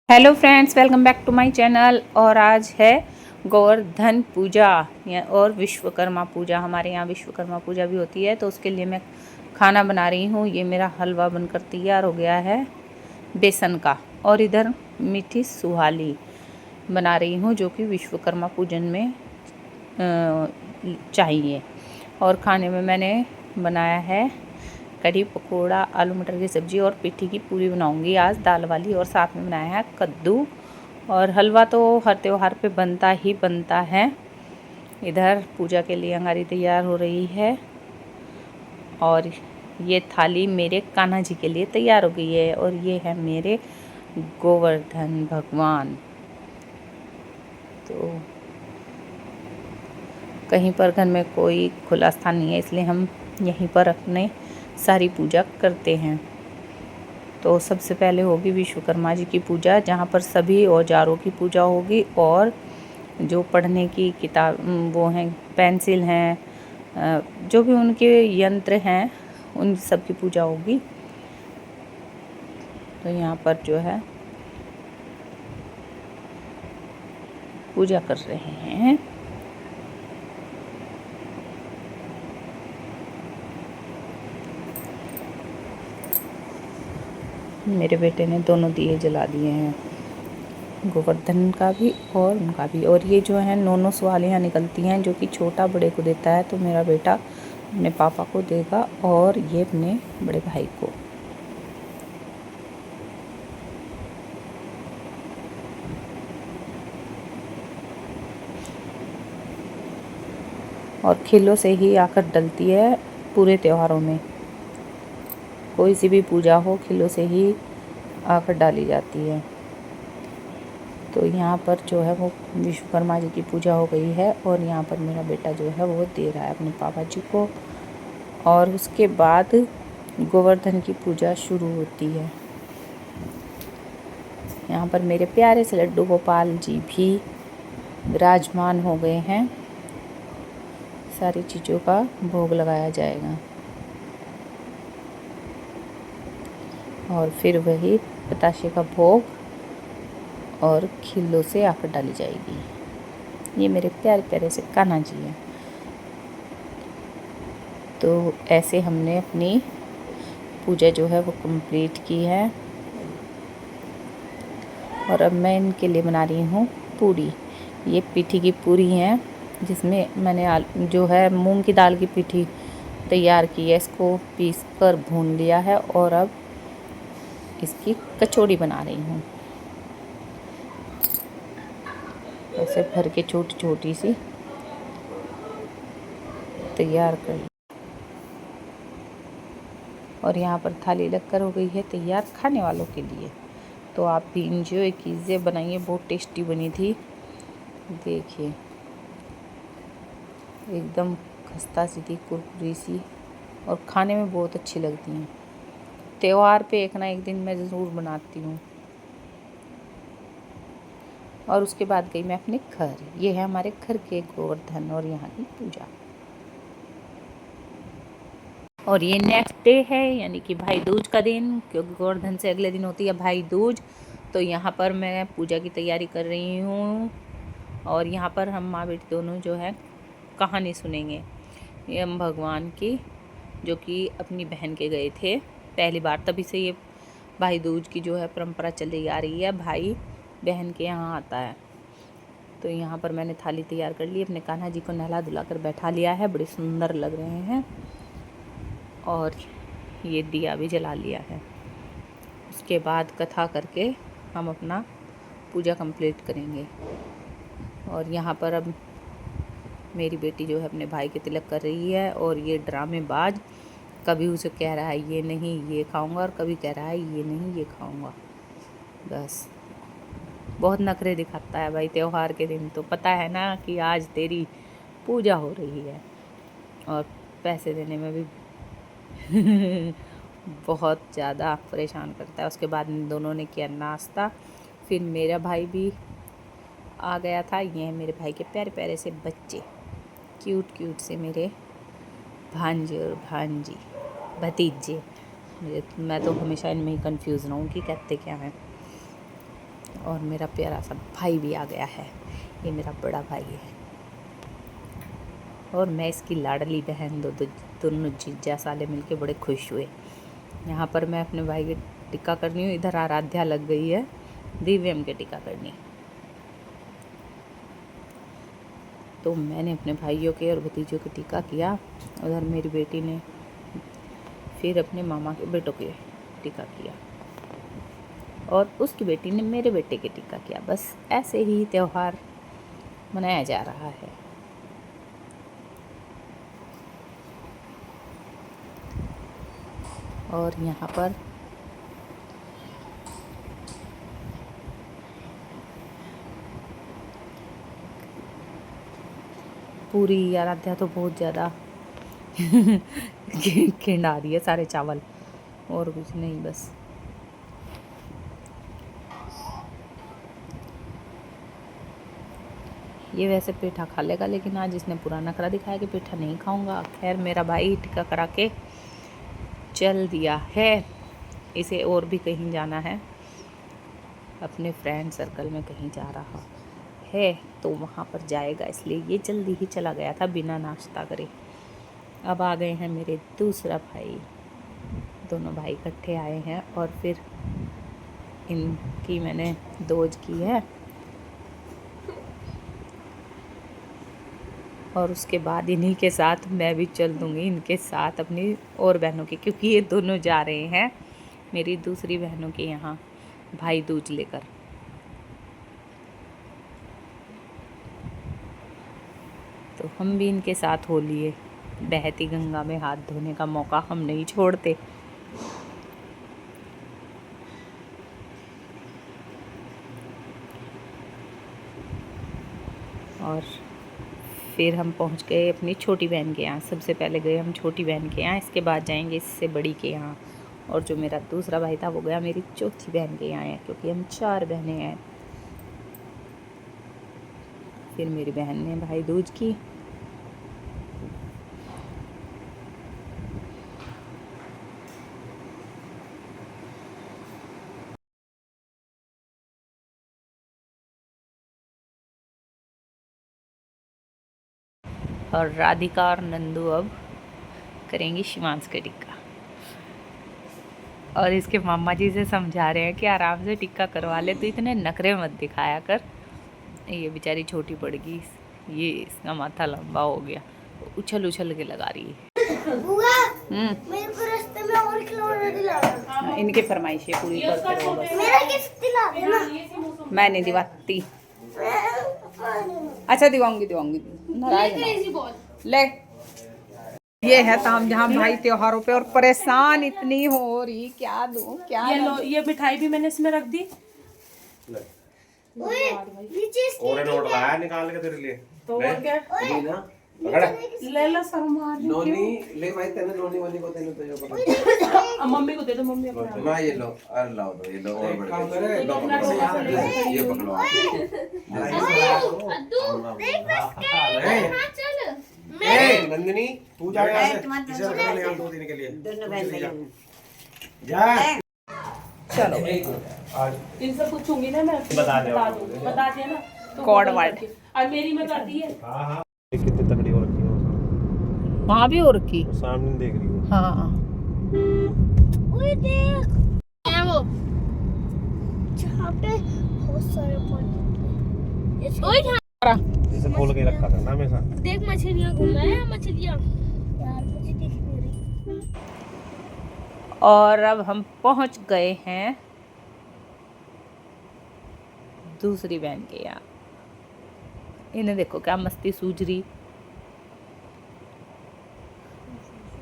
Hello friends, welcome back to my channel. और आज है गोवर्धन पूजा और विश्वकर्मा पूजा। हमारे यहाँ विश्वकर्मा पूजा भी होती है, तो उसके लिए मैं खाना बना रही हूँ। ये मेरा हलवा बनकर तैयार हो गया है बेसन का। और इधर मीठी सुहाली बना रही हूँ, जो कि विश्वकर्मा पूजन में चाहिए। और खाने में मैंने बनाया है कढ़ी पकोड़ा, आलू मटर की सब्ज़ी और पिट्ठी की पूरी बनाऊंगी आज, दाल वाली। और साथ में बनाया है कद्दू। और हलवा तो हर त्योहार पे बनता ही बनता है। इधर पूजा के लिए अंगारी तैयार हो रही है और ये थाली मेरे कान्हा जी के लिए तैयार हो गई है। और ये है मेरे गोवर्धन भगवान। तो कहीं पर घर में कोई खुला स्थान नहीं है, इसलिए हम यहीं पर अपने सारी पूजा करते हैं। तो सबसे पहले होगी विश्वकर्मा जी की पूजा, जहाँ पर सभी औजारों की पूजा होगी। और जो पढ़ने की किताब वो हैं, पेंसिल हैं, जो भी उनके यंत्र हैं, उन सब की पूजा होगी। तो यहाँ पर जो है पूजा कर रहे हैं। मेरे बेटे ने दोनों दिए जला दिए हैं, गोवर्धन का भी और उनका भी। और ये जो है नौ सवालियाँ निकलती हैं, जो कि छोटा बड़े को देता है। तो मेरा बेटा अपने पापा को देगा और ये अपने बड़े भाई को। और खिलों से ही आकर डलती है पूरे त्योहारों में। कोई सी भी पूजा हो, खिलों से ही आकर डाली जाती है। तो यहाँ पर जो है वो विश्वकर्मा जी की पूजा हो गई है। और यहाँ पर मेरा बेटा जो है वो दे रहा है अपने पापा जी को। और उसके बाद गोवर्धन की पूजा शुरू होती है। यहाँ पर मेरे प्यारे से लड्डू गोपाल जी भी विराजमान हो गए हैं। सारी चीज़ों का भोग लगाया जाएगा और फिर वही बताशे का भोग और खिल्लों से आकर डाली जाएगी। ये मेरे प्यारे प्यारे से कान्हा जी हैं। तो ऐसे हमने अपनी पूजा जो है वो कंप्लीट की है। और अब मैं इनके लिए बना रही हूँ पूड़ी। ये पिठी की पूरी है, जिसमें मैंने जो है मूंग की दाल की पिठी तैयार की है। इसको पीस कर भून लिया है और अब इसकी कचौड़ी बना रही हूँ। ऐसे भर के छोटी छोटी सी तैयार कर। और यहाँ पर थाली लगकर हो गई है तैयार खाने वालों के लिए। तो आप भी इंजॉय कीजिए, बनाइए। बहुत टेस्टी बनी थी। देखिए, एकदम खस्ता सी थी, कुरकुरी सी, और खाने में बहुत अच्छी लगती हैं। त्योहार पे एक ना एक दिन मैं ज़रूर बनाती हूँ। और उसके बाद गई मैं अपने घर। ये है हमारे घर के गोवर्धन और यहाँ की पूजा। और ये नेक्स्ट डे है, यानी कि भाई दूज का दिन, क्योंकि गोवर्धन से अगले दिन होती है भाई दूज। तो यहाँ पर मैं पूजा की तैयारी कर रही हूँ। और यहाँ पर हम माँ बेटी दोनों जो है कहानी सुनेंगे यम भगवान की, जो कि अपनी बहन के गए थे पहली बार। तभी से ये भाई दूज की जो है परंपरा चली आ रही है, भाई बहन के यहाँ आता है। तो यहाँ पर मैंने थाली तैयार कर ली, अपने कान्हा जी को नहला धुला कर बैठा लिया है। बड़े सुंदर लग रहे हैं। और ये दिया भी जला लिया है। उसके बाद कथा करके हम अपना पूजा कंप्लीट करेंगे। और यहाँ पर अब मेरी बेटी जो है अपने भाई के तिलक कर रही है। और ये ड्रामेबाज कभी उसे कह रहा है ये नहीं ये खाऊंगा, और कभी कह रहा है ये नहीं ये खाऊंगा। बस बहुत नखरे दिखाता है भाई त्योहार के दिन। तो पता है ना कि आज तेरी पूजा हो रही है। और पैसे देने में भी बहुत ज़्यादा परेशान करता है। उसके बाद इन दोनों ने किया नाश्ता। फिर मेरा भाई भी आ गया था। ये है मेरे भाई के प्यारे प्यारे से बच्चे, क्यूट क्यूट से मेरे भांजे और भांजी, भतीजे। मैं तो हमेशा इनमें ही कंफ्यूज रहूँ कि कहते क्या हैं। और मेरा प्यारा सा भाई भी आ गया है, ये मेरा बड़ा भाई है और मैं इसकी लाडली बहन। दोनों जीजा साले मिलके बड़े खुश हुए। यहाँ पर मैं अपने भाई के टिक्का करनी हूँ, इधर आराध्या लग गई है दिव्यम के टिक्का करनी। तो मैंने अपने भाइयों के और भतीजों के टिक्का किया, उधर मेरी बेटी ने फिर अपने मामा के बेटों के टिक्का किया और उसकी बेटी ने मेरे बेटे के टिक्का किया। बस ऐसे ही त्यौहार मनाया जा रहा है। और यहाँ पर पूरी आराध्या तो बहुत ज़्यादा खिंडा रही है सारे चावल, और कुछ नहीं बस। ये वैसे पेठा खा लेगा, लेकिन आज इसने पूरा नखरा दिखाया कि पेठा नहीं खाऊंगा। खैर मेरा भाई टिक्का करा के चल दिया है। इसे और भी कहीं जाना है, अपने फ्रेंड सर्कल में कहीं जा रहा है, तो वहाँ पर जाएगा, इसलिए ये जल्दी ही चला गया था बिना नाश्ता करे। अब आ गए हैं मेरे दूसरा भाई, दोनों भाई इकट्ठे आए हैं और फिर इनकी मैंने दोज की है और उसके बाद इन्हीं के साथ मैं भी चल दूँगी इनके साथ अपनी और बहनों के, क्योंकि ये दोनों जा रहे हैं मेरी दूसरी बहनों के यहाँ भाई दूज लेकर। तो हम भी इनके साथ हो लिए, बहती गंगा में हाथ धोने का मौका हम नहीं छोड़ते। और फिर हम पहुंच गए अपनी छोटी बहन के यहाँ। सबसे पहले गए हम छोटी बहन के यहाँ, इसके बाद जाएंगे इससे बड़ी के यहाँ। और जो मेरा दूसरा भाई था वो गया मेरी चौथी बहन के यहाँ है, क्योंकि हम 4 बहनें हैं। फिर मेरी बहन ने भाई दूज की। और राधिका और नंदू अब करेंगी शिवांश का टिक्का। और इसके मामा जी से समझा रहे हैं कि आराम से टिक्का करवा ले, तो इतने नखरे मत दिखाया कर। ये बेचारी छोटी पड़ गई, ये इसका माथा लंबा हो गया, उछल उछल के लगा रही है। मेरे को रास्ते में और खिलौना दिलाना। इनकी फरमाइशें पूरी करते रहो बस। मेरा गिफ्ट दिला देना। मैं नहीं दिवाती। अच्छा दिवाऊंगी नाराज ले। ये है तामझाम भाई त्योहारों पे, और परेशान इतनी हो रही, क्या दूं क्या। ये लो, ये मिठाई भी मैंने इसमें रख दी। और नोट लाया निकाल के तेरे लिए। तो और क्या ले लो सामान। नोनी ले भाई, तेने नोनी वाली को तेने तो जो पता। मम्मी को दे दो, मम्मी अपना। मां ये लो, अरे लाओ दो, ये लो और बड़े ये पकड़ो। ए नंदिनी तू जा यहां से, इसे रखना ले 2-3 के लिए दोनों बहन जा। चलो आज इनसे पूछूंगी ना मैं, बता दिया ना तो कोड वर्ड। और मेरी में कर दी है। हां कितनी तगड़ी हो रखी है वहां भी हो रखी, सामने देख रही हूं। हाँ ओए देख, क्या वो जहाँ पे बहुत सारे पौधे। ओए जिसे खोल के रखा था ना हमेशा। देख मछलियाँ घूम रही हैं, मछलियाँ यार मुझे दिख नहीं रही। और अब हम पहुंच गए हैं दूसरी बहन के यहाँ। इन्हें देखो क्या मस्ती सूझ रही,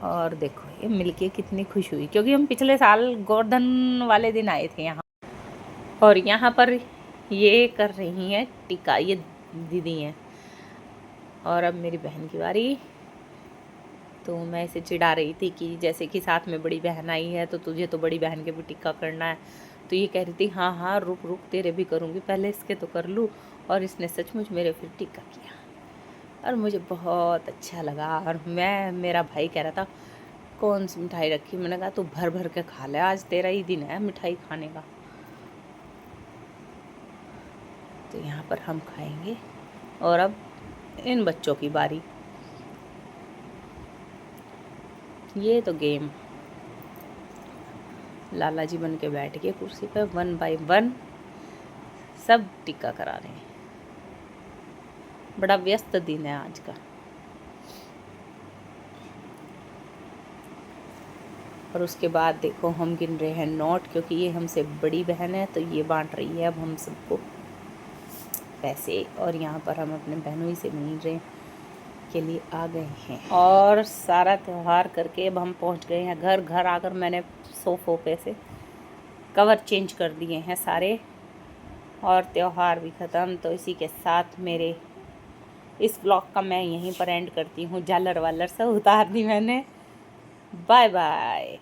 और देखो ये मिलके कितनी खुश हुई, क्योंकि हम पिछले साल गोवर्धन वाले दिन आए थे यहाँ। और यहाँ पर ये कर रही हैं टीका, ये दीदी हैं। और अब मेरी बहन की बारी। तो मैं इसे चिढ़ा रही थी कि जैसे कि साथ में बड़ी बहन आई है तो तुझे तो बड़ी बहन के भी टिक्का करना है। तो ये कह रही थी हाँ हाँ रुक रुक तेरे भी करूँगी, पहले इसके तो कर लूँ। और इसने सचमुच मेरे फिर टिक्का किया और मुझे बहुत अच्छा लगा। और मेरा भाई कह रहा था कौन सी मिठाई रखी, मैंने कहा तू भर भर के खा ले, आज तेरा ही दिन है मिठाई खाने का। तो यहाँ पर हम खाएंगे। और अब इन बच्चों की बारी। ये तो गेम, लाला जी बन के बैठ गए कुर्सी पर, 1 बाय 1 सब टिक्का करा रहे हैं। बड़ा व्यस्त दिन है आज का। और उसके बाद देखो हम गिन रहे हैं नोट, क्योंकि ये हमसे बड़ी बहन है तो ये बांट रही है अब हम सबको पैसे। और यहाँ पर हम अपने बहनों से मिलने के लिए आ गए हैं। और सारा त्यौहार करके अब हम पहुँच गए हैं घर। घर आकर मैंने सोफ़ों पे से कवर चेंज कर दिए हैं सारे, और त्यौहार भी ख़त्म। तो इसी के साथ मेरे इस ब्लॉग का मैं यहीं पर एंड करती हूँ। झालर वालर सब उतार दी मैंने। Bye bye.